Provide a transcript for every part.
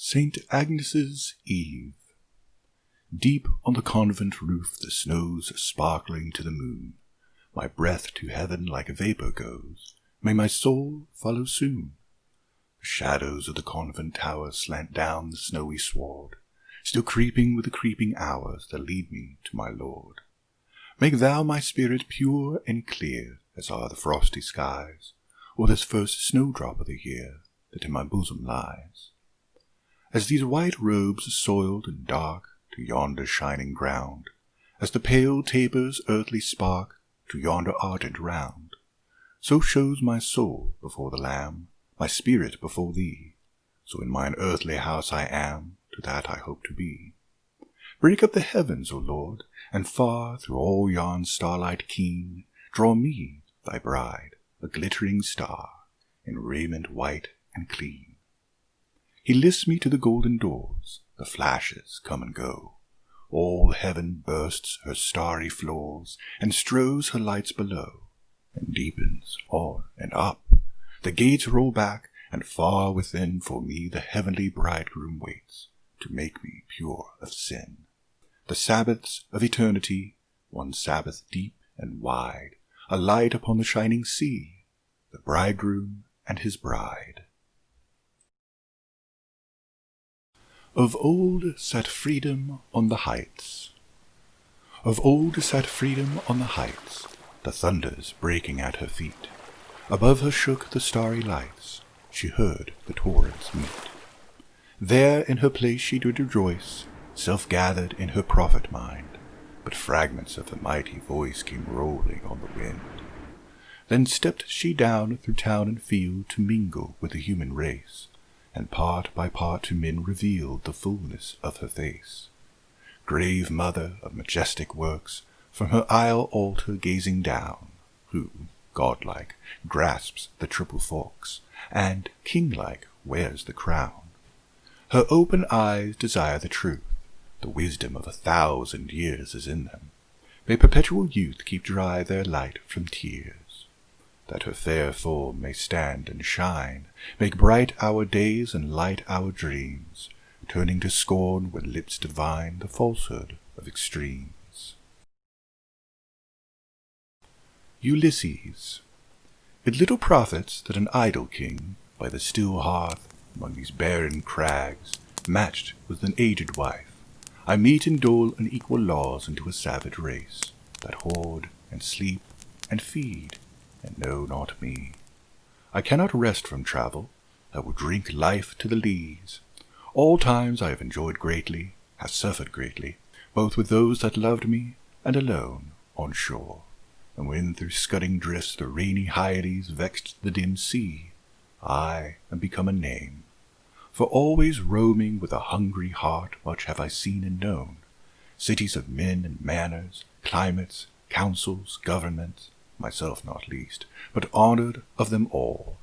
St Agnes Eve. Deep on the convent roof the snows are sparkling to the moon. My breath to heaven like a vapour goes, may my soul follow soon. The shadows of the convent tower slant down the snowy sward, still creeping with the creeping hours that lead me to my Lord. Make thou my spirit pure and clear, as are the frosty skies, or this first snowdrop of the year that in my bosom lies. As these white robes are soiled and dark to yonder shining ground, as the pale taper's earthly spark to yonder ardent round, so shows my soul before the Lamb, my spirit before thee. So in mine earthly house I am, to that I hope to be. Break up the heavens, O Lord, and far through all yon starlight keen, draw me, thy bride, a glittering star, in raiment white and clean. He lifts me to the golden doors, the flashes come and go. All heaven bursts her starry floors, and strows her lights below, and deepens on and up. The gates roll back, and far within for me the heavenly bridegroom waits, to make me pure of sin. The Sabbaths of eternity, one Sabbath deep and wide, a light upon the shining sea, the bridegroom and his bride. Of old sat freedom on the heights. Of old sat freedom on the heights, the thunders breaking at her feet. Above her shook the starry lights, she heard the torrents meet. There in her place she did rejoice, self-gathered in her prophet mind, but fragments of the mighty voice came rolling on the wind. Then stepped she down through town and field to mingle with the human race, and part by part to men revealed the fullness of her face. Grave mother of majestic works, from her aisle altar gazing down, who, godlike, grasps the triple forks, and, kinglike, wears the crown. Her open eyes desire the truth, the wisdom of 1,000 years is in them. May perpetual youth keep dry their light from tears, that her fair form may stand and shine, make bright our days and light our dreams, turning to scorn when lips divine the falsehood of extremes. Ulysses. It little profits that an idle king, by the still hearth, among these barren crags, matched with an aged wife, I meet and dole unequal laws into a savage race, that hoard and sleep and feed, and know not me. I cannot rest from travel, I will drink life to the lees. All times I have enjoyed greatly, have suffered greatly, both with those that loved me, and alone, on shore. And when through scudding drifts the rainy Hyades vexed the dim sea, I am become a name. For always roaming with a hungry heart much have I seen and known, cities of men and manners, climates, councils, governments, myself not least, but honoured of them all,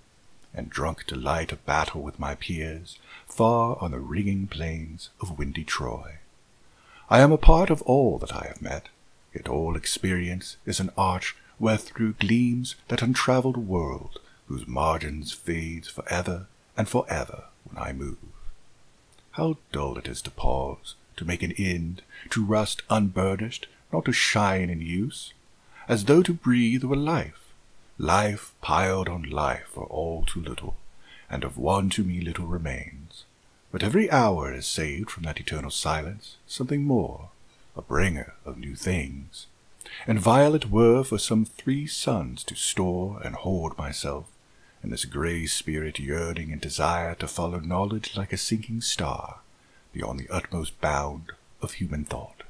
and drunk delight of battle with my peers, far on the ringing plains of windy Troy. I am a part of all that I have met, yet all experience is an arch wherethrough gleams that untravelled world, whose margins fades for ever and for ever when I move. How dull it is to pause, to make an end, to rust unburnished, not to shine in use, as though to breathe were life, life piled on life for all too little, and of one to me little remains. But every hour is saved from that eternal silence, something more, a bringer of new things. And vile it were for some 3 suns to store and hoard myself, and this grey spirit yearning and desire to follow knowledge like a sinking star, beyond the utmost bound of human thought.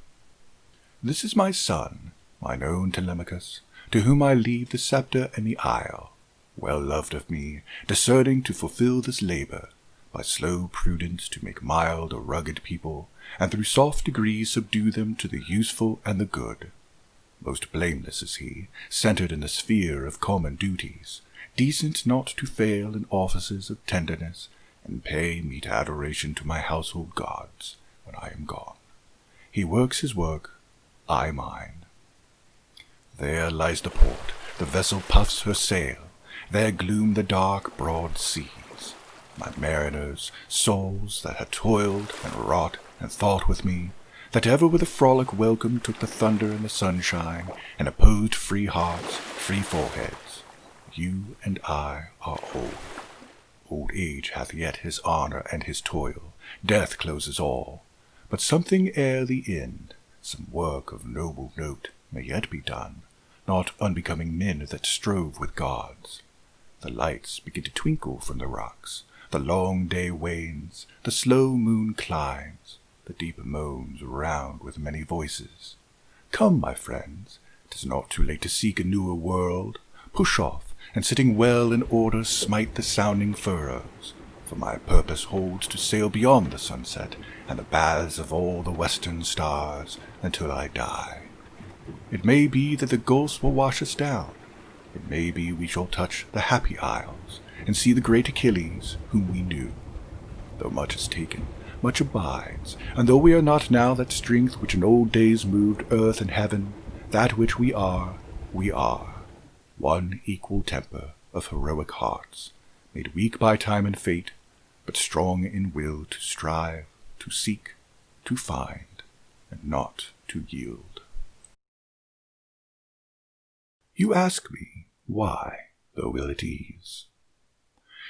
This is my son, mine own Telemachus, to whom I leave the sceptre and the isle, well loved of me, discerning to fulfil this labour, by slow prudence to make mild a rugged people, and through soft degrees subdue them to the useful and the good. Most blameless is he, centred in the sphere of common duties, decent not to fail in offices of tenderness, and pay meet adoration to my household gods when I am gone. He works his work, I mine. There lies the port, the vessel puffs her sail, there gloom the dark broad seas. my mariners, souls that had toiled and wrought and thought with me, that ever with a frolic welcome took the thunder and the sunshine, and opposed free hearts, free foreheads. You and I are old. Old age hath yet his honour and his toil, death closes all, but something ere the end, some work of noble note may yet be done, not unbecoming men that strove with gods. The lights begin to twinkle from the rocks, the long day wanes, the slow moon climbs, the deep moans round with many voices. Come, my friends, 'tis not too late to seek a newer world. Push off, and sitting well in order smite the sounding furrows, for my purpose holds to sail beyond the sunset and the baths of all the western stars until I die. It may be that the gulfs will wash us down. It may be we shall touch the happy isles, and see the great Achilles, whom we knew. Though much is taken, much abides, and though we are not now that strength which in old days moved earth and heaven, that which we are, one equal temper of heroic hearts, made weak by time and fate, but strong in will to strive, to seek, to find, and not to yield. You ask me, why, though ill at ease?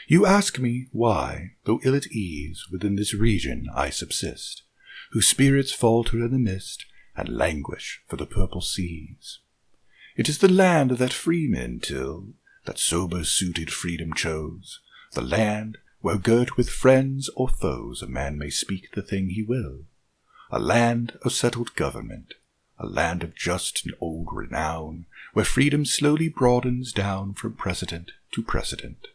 You ask me, why, though ill at ease, within this region I subsist, whose spirits falter in the mist, and languish for the purple seas. It is the land that freemen till, that sober-suited freedom chose, the land where girt with friends or foes a man may speak the thing he will, a land of settled government, a land of just and old renown, where freedom slowly broadens down from precedent to precedent,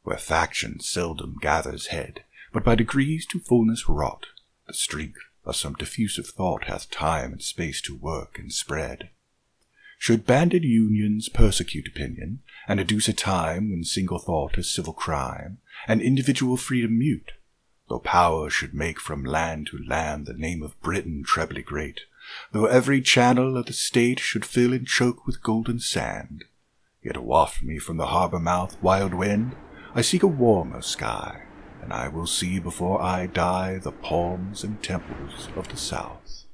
where faction seldom gathers head, but by degrees to fullness wrought, the strength of some diffusive thought hath time and space to work and spread. Should banded unions persecute opinion, and adduce a time when single thought is civil crime, and individual freedom mute, though power should make from land to land the name of Britain trebly great, though every channel of the state should fill and choke with golden sand, yet waft me from the harbour mouth, wild wind, I seek a warmer sky, and I will see before I die the palms and temples of the south.